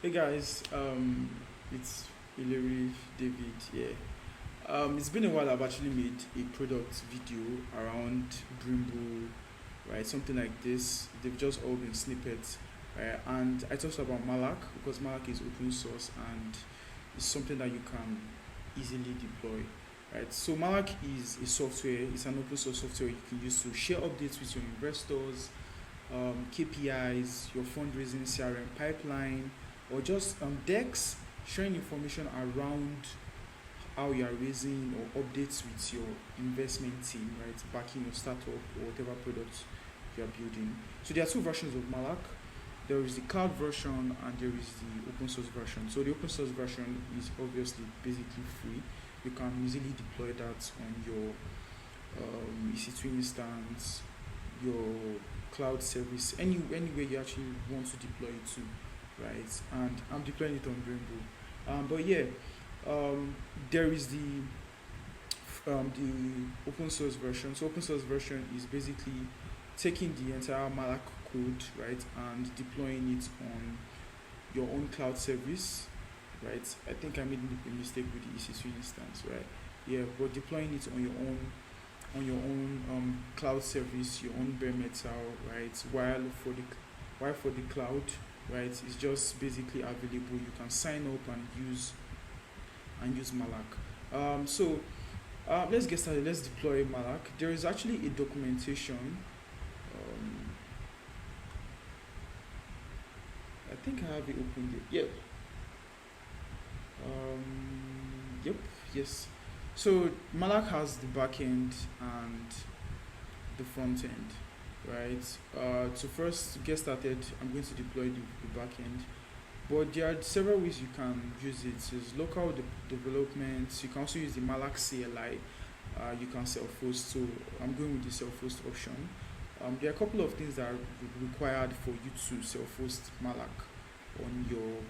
Hey guys, it's Hilary David here. It's been a while. I've actually made a product video around brimble, right? Something like this. They've just all been snippets, right? And I talked about Malak because Malak is open source and it's something that you can easily deploy, right? So Malak is a software. It's an open source software you can use to share updates with your investors, KPIs, your fundraising CRM pipeline, or just decks sharing information around how you are raising or updates with your investment team, right? Backing your startup or whatever product you are building. So there are two versions of Malak. There is the cloud version and there is the open source version. So the open source version is obviously basically free. You can easily deploy that on your EC2 instance, your cloud service, anywhere you actually want to deploy it to, right? And I'm deploying it on Brimble. But yeah, there is the open source version. So open source version is basically taking the entire Malak code, right, and deploying it on your own cloud service, right? I think I made a mistake with the EC2 instance, right? Yeah, but deploying it on your own cloud service, your own bare metal, right? While for the cloud, right, it's just basically available. You can sign up and use Malak. Let's get started. Let's deploy Malak. There is actually a documentation. Um, I think I have it open there. Yep. Yep. Yes. So Malak has the back end and the front end, right? To first get started, I'm going to deploy the back end. But there are several ways you can use it. There's local development. You can also use the Malak CLI. You can self-host. So I'm going with the self-host option. There are a couple of things that are required for you to self-host Malak on your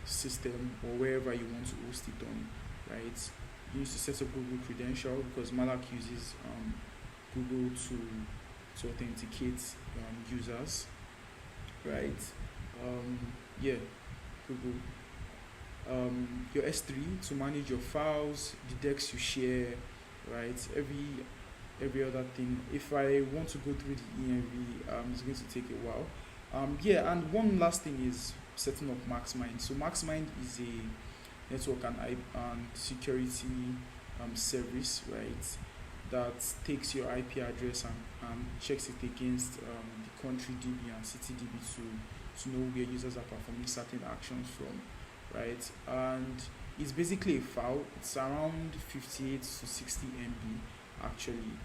system or wherever you want to host it on, right? You need to set up Google credential because Malak uses Google to authenticate users, right? Yeah, Google. Your S3 to manage your files, the decks you share, right? Every other thing. If I want to go through the ENV, it's going to take a while. Yeah, and one last thing is setting up MaxMind. So MaxMind is a network and security service, right? That takes your IP address and checks it against the country DB and city DB to know where users are performing certain actions from, right? And it's basically a file. It's around 58 to 60 MB actually,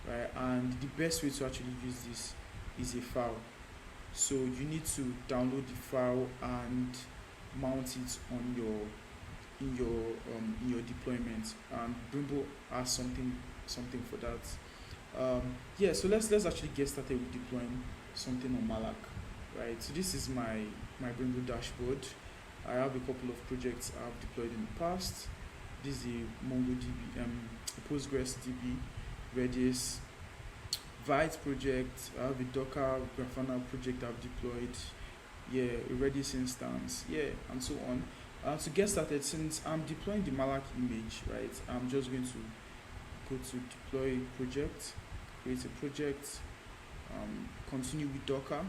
right? And the best way to actually use this is a file. So you need to download the file and mount it on your deployment. And Brimble has something for that. Yeah, so let's actually get started with deploying something on Malak, right? So this is my Brimble dashboard. I have a couple of projects I've deployed in the past. This is a MongoDB, Postgres DB, Redis, Vite project. I have a Docker Grafana project I've deployed. Yeah, a Redis instance. Yeah, and so on. To get started, since I'm deploying the Malak image, right, I'm just going to go to deploy project, create a project, continue with Docker.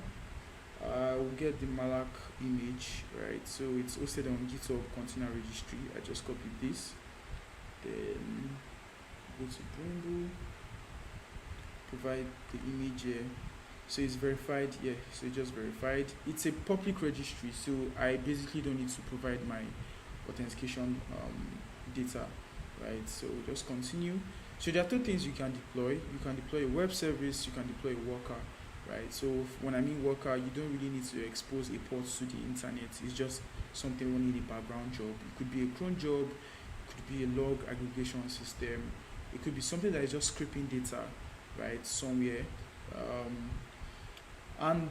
We'll get the Malak image, right? So it's hosted on GitHub Container Registry. I just copied this, then go to Brimble, provide the image here. So it's verified, yeah. So it's just verified. It's a public registry, so I basically don't need to provide my authentication data, right? So just continue. So there are two things you can deploy. You can deploy a web service. You can deploy a worker, right? So when I mean worker, you don't really need to expose a port to the internet. It's just something running a background job. It could be a cron job. It could be a log aggregation system. It could be something that is just scraping data, right, somewhere. And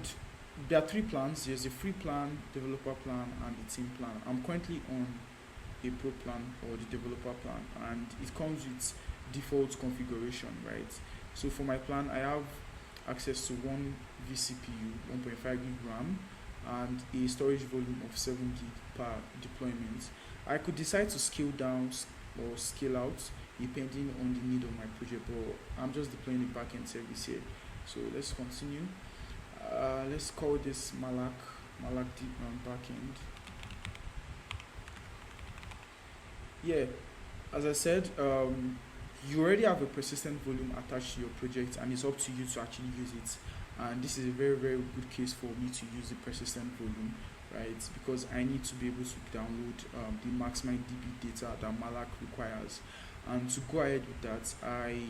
there are three plans. There's a free plan, developer plan, and the team plan. I'm currently on a pro plan or the developer plan, and it comes with default configuration, right? So for my plan, I have access to one vCPU, 1.5 gig RAM, and a storage volume of 7 gig per deployment. I could decide to scale down or scale out depending on the need of my project, but I'm just deploying the backend service here. So let's continue. Let's call this Malak deep backend. Yeah, as I said, you already have a persistent volume attached to your project, and it's up to you to actually use it. And this is a very, very good case for me to use the persistent volume, right? Because I need to be able to download the maximum DB data that Malak requires. And to go ahead with that, I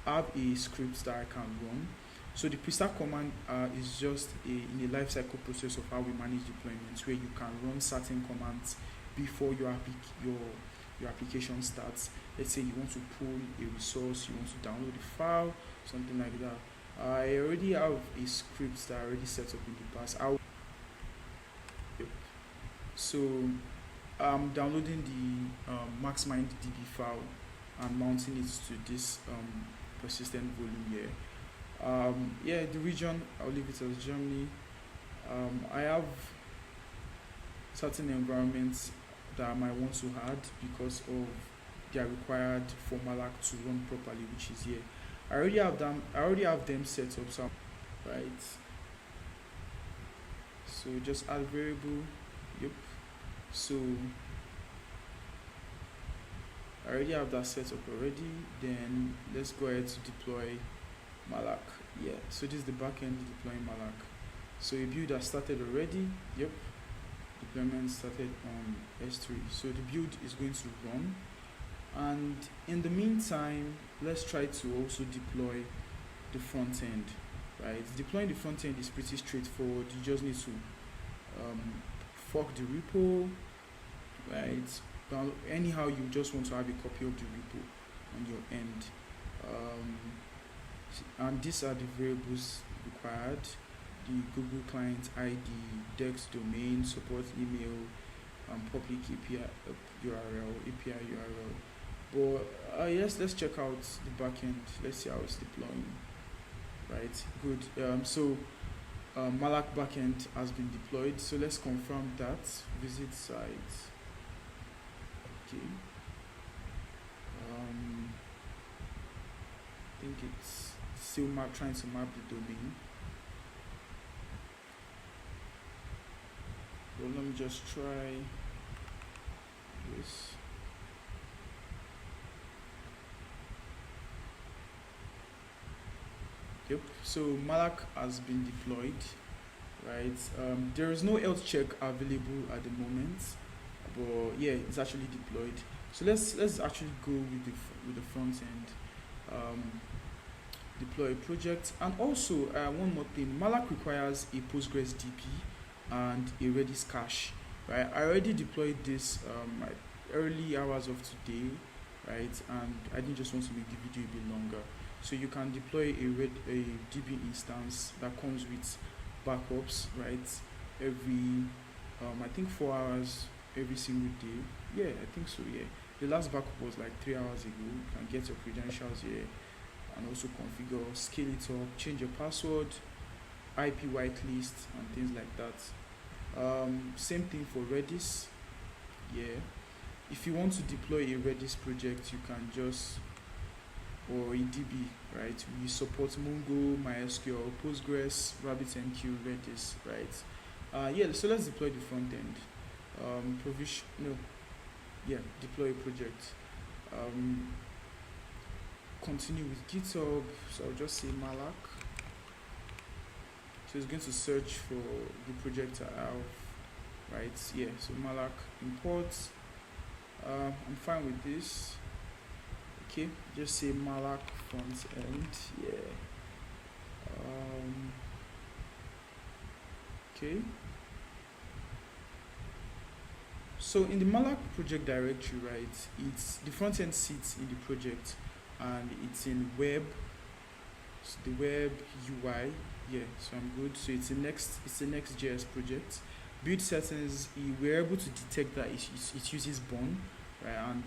have a script that I can run. So the pre-start command is just in a lifecycle process of how we manage deployments, where you can run certain commands before your application starts. Let's say you want to pull a resource, you want to download a file, something like that. I already have a script that I already set up in the past. So I'm downloading the maxmind DB file and mounting it to this persistent volume here. Yeah, the region, I'll leave it as Germany. I have certain environments that I might want to add because of they are required for Malak to run properly, which is here. I already have them set up, so right. So just add variable. Yep. So I already have that set up already. Then let's go ahead to deploy Malak. Yeah. So this is the backend deploying Malak. So a build has started already. Yep. Deployment started on S3. So the build is going to run. And in the meantime, let's try to also deploy the front end, right? Deploying the front end is pretty straightforward. You just need to fork the repo, right? Anyhow, you just want to have a copy of the repo on your end. And these are the variables required: the Google client ID, Dex domain, support email, public API URL, API URL. But yes, let's check out the backend. Let's see how it's deploying. Right, good. So Malak backend has been deployed. So let's confirm that. Visit site. Okay. I think it's still trying to map the domain. Well, let me just try this. Yep. So Malak has been deployed, right? There is no health check available at the moment, but yeah, it's actually deployed. So let's actually go with the front end. Deploy project, and also one more thing: Malak requires a Postgres DB and a Redis cache, right? I already deployed this like early hours of today, right? And I didn't just want to make the video a bit longer. So you can deploy a DB instance that comes with backups, right? Every I think 4 hours every single day. Yeah, I think so. Yeah, the last backup was like 3 hours ago. You can get your credentials here and also configure, scale it up, change your password, IP whitelist, and things like that. Same thing for Redis. Yeah, if you want to deploy a Redis project, you can just, or a DB, right? We support Mongo, MySQL, Postgres, RabbitMQ, Redis, right? Yeah, so let's deploy the front end. Deploy a project. Continue with GitHub. So I'll just say Malak. So it's going to search for the project I have, right? Yeah, so Malak imports. I'm fine with this. Okay, just say Malak front end. Yeah. Okay. So in the Malak project directory, right, it's the front end sits in the project, and it's in web. So the web UI. Yeah, so I'm good. So it's the Next.js project. Build settings, we're able to detect that it uses Bone, right? And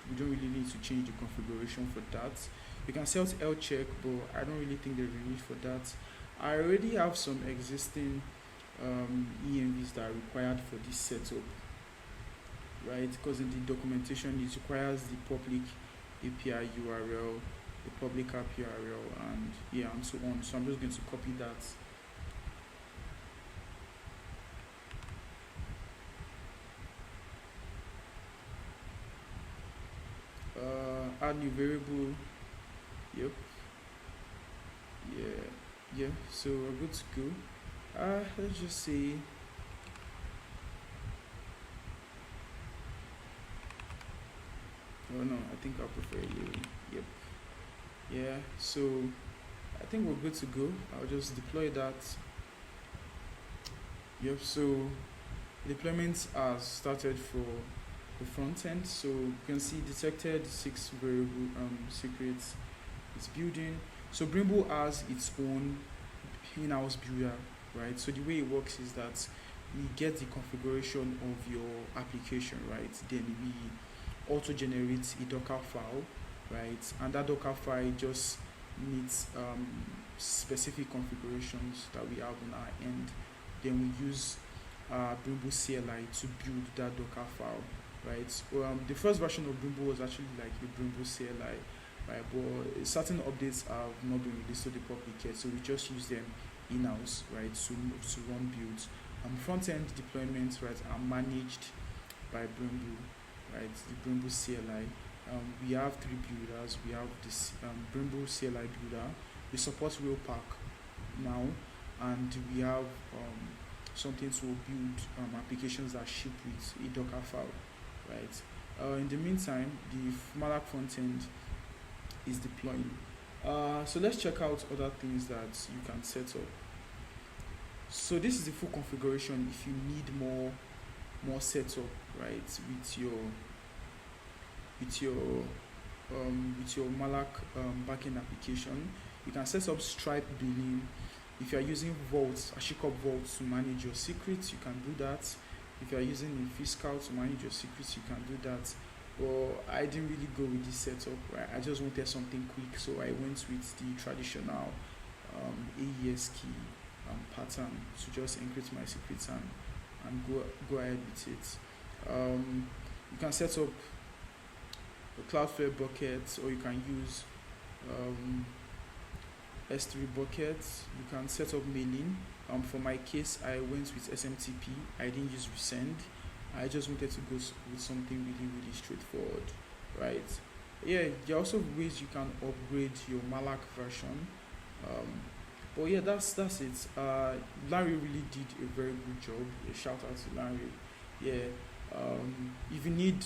we don't really need to change the configuration for that. You can set health check, but I don't really think there's a need for that. I already have some existing EMVs that are required for this setup, right? Because in the documentation it requires the public API URL, the public app URL, and yeah, and so on. So I'm just going to copy that. Add new variable. Yep. Yeah. Yeah. So we're good to go. Let's just say. Oh no, I think I prefer you. Yep. Yeah. So I think we're good to go. I'll just deploy that. Yep. So deployment has started for the front end. So you can see detected 6 variable secrets. It's building. So Brimble has its own in-house builder, right? So the way it works is that we get the configuration of your application, right? Then we auto generate a Docker file, right? And that Docker file just needs specific configurations that we have on our end. Then we use Brimble CLI to build that Docker file, right? So, the first version of Brimble was actually like the Brimble CLI, right? But certain updates have not been released to the public yet, so we just use them in-house, right? To run builds. Front-end deployments, right, are managed by Brimble, right? The Brimble CLI. We have 3 builders. We have this Brimble CLI builder. We support Railpack now, and we have something to build applications that ship with a Docker file, right? In the meantime, the Malak frontend is deploying. So let's check out other things that you can set up. So this is the full configuration. If you need more setup, right, with your Malak backend application, you can set up Stripe billing. If you are using Vault, HashiCorp Vault to manage your secrets, you can do that. If you are using Fiscal to manage your secrets, you can do that. Well, I didn't really go with this setup, right? I just wanted something quick, so I went with the traditional AES key pattern to just encrypt my secrets and go ahead with it. You can set up a Cloudflare bucket, or you can use S3 buckets. You can set up mailing. For my case, I went with SMTP. I didn't use Resend. I just wanted to go with something really straightforward, right? Yeah, there are also ways you can upgrade your Malak version. But yeah, that's it. Larry really did a very good job. A shout out to Larry. Yeah. If you need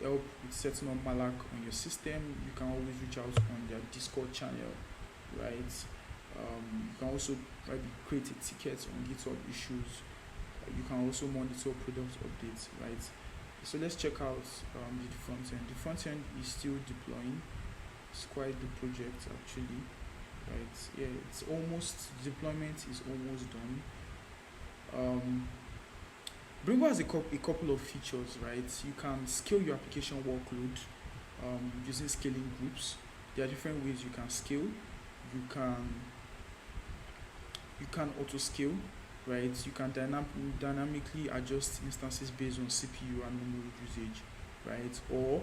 help with setting up Malak on your system, you can always reach out on their Discord channel, right? You can also maybe create a ticket on GitHub issues. You can also monitor product updates, right? So let's check out the front end. The front end is still deploying. It's quite the project actually, right? Yeah, it's almost, deployment is almost done. Brimble has a couple of features, right? You can scale your application workload using scaling groups. There are different ways you can scale. You can auto scale, right? You can dynamically adjust instances based on CPU and memory usage, right? Or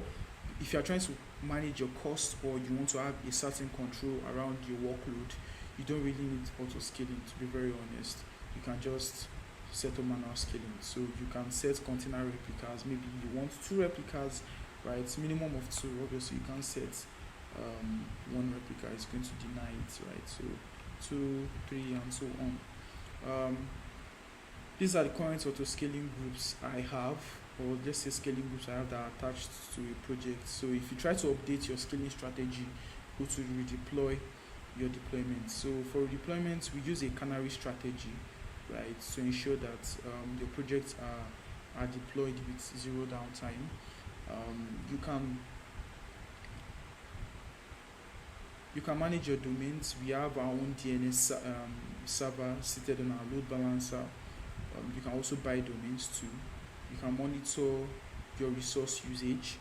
if you are trying to manage your cost, or you want to have a certain control around your workload, you don't really need auto scaling, to be very honest. You can just set up manual scaling. So you can set container replicas. Maybe you want 2 replicas, right? Minimum of 2. Obviously you can't set 1 replica, it's going to deny it, right? So 2, 3, and so on. These are the current auto scaling groups I have, or let's say scaling groups I have that are attached to a project. So if you try to update your scaling strategy, go to redeploy your deployment. So for deployments, we use a canary strategy, right, to ensure that your projects are deployed with 0 downtime. You can manage your domains. We have our own DNS server seated on our load balancer. You can also buy domains too. You can monitor your resource usage.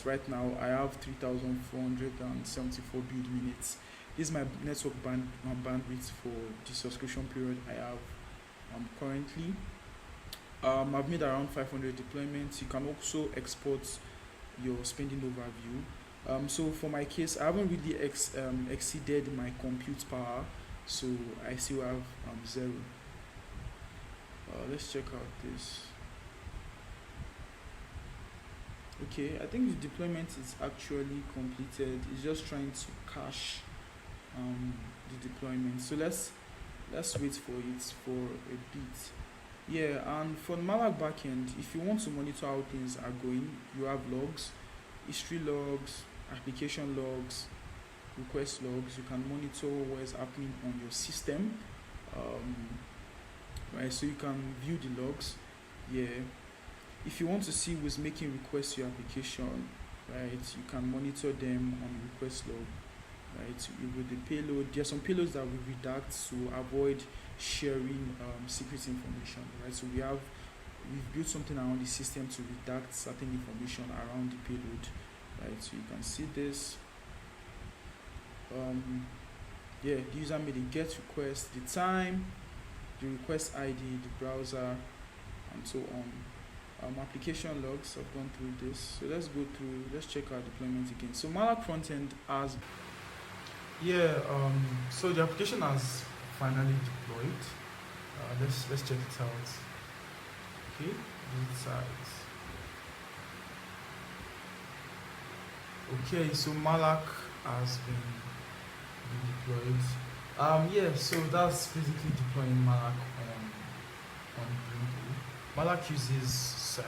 Right now I have 3,474 build minutes. This is my network bandwidth for the subscription period I have currently. I've made around 500 deployments. You can also export your spending overview. So for my case, I haven't really exceeded my compute power, so I still have zero. Let's check out this. Okay, I think the deployment is actually completed. It's just trying to cache the deployment. So let's wait for it for a bit. Yeah, and for the Malak backend, if you want to monitor how things are going, you have logs, history logs, application logs, request logs. You can monitor what is happening on your system, um, right? So you can view the logs. Yeah, if you want to see who's making requests to your application, right, you can monitor them on request log, right? With the payload, there are some payloads that we redact to avoid sharing secret information, right? So we've built something around the system to redact certain information around the payload, right? So you can see this. Yeah, the user made a get request, the time, the request ID, the browser, and so on. Application logs, I've gone through this. So let's check our deployment again. So Malak frontend has, yeah, so the application has finally deployed. Let's check it out. Okay, visit sites. Okay, so Malak has been deployed. Yeah, so that's basically deploying Malak on Brimble. Malak uses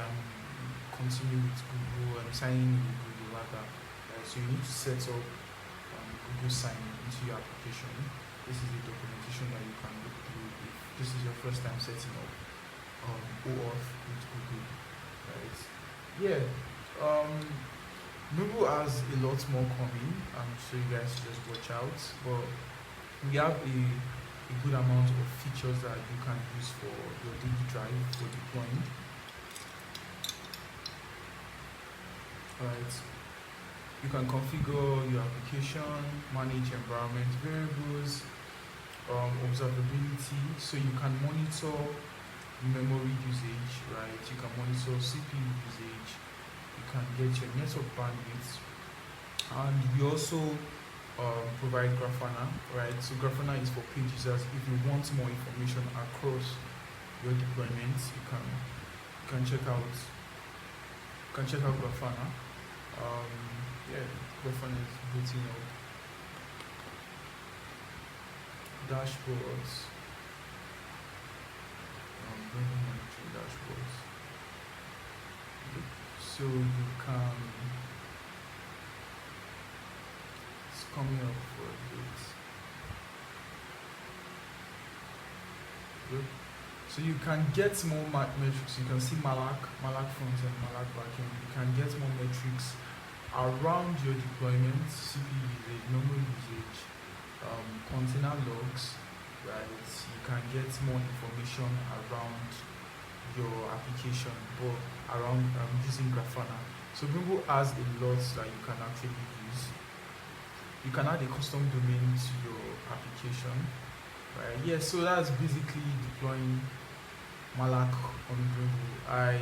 continue with Google and signing in with Google rather. So you need to set up Google sign into your application. This is the documentation that you can look through if this is your first time setting up OAuth with Google, right? Yeah, Brimble has a lot more coming, so you guys just watch out. But we have a good amount of features that you can use for your daily drive for deploying. Right. You can configure your application, manage environment variables, observability, so you can monitor memory usage, right? You can monitor CPU usage, you can get your network bandwidth, and we also provide Grafana, right? So Grafana is for page users. If you want more information across your deployments, you can check out Grafana. Yeah, Grafana is booting up dashboards, monitoring dashboards. So you can, it's coming up for a bit. Good. So you can get more metrics. You can see Malak front and Malak backend. You can get more metrics around your deployment, CPU usage, memory usage, container logs, right? You can get more information around your application, but around using Grafana. So Brimble has a lot that you can actually use. You can add a custom domain to your application, right? Yeah, so that's basically deploying Malak on Brimble. I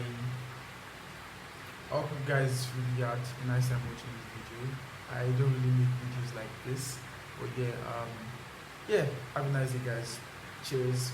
hope you guys really had a nice time watching this video. I don't really make videos like this, but yeah, have a nice day, guys. Cheers.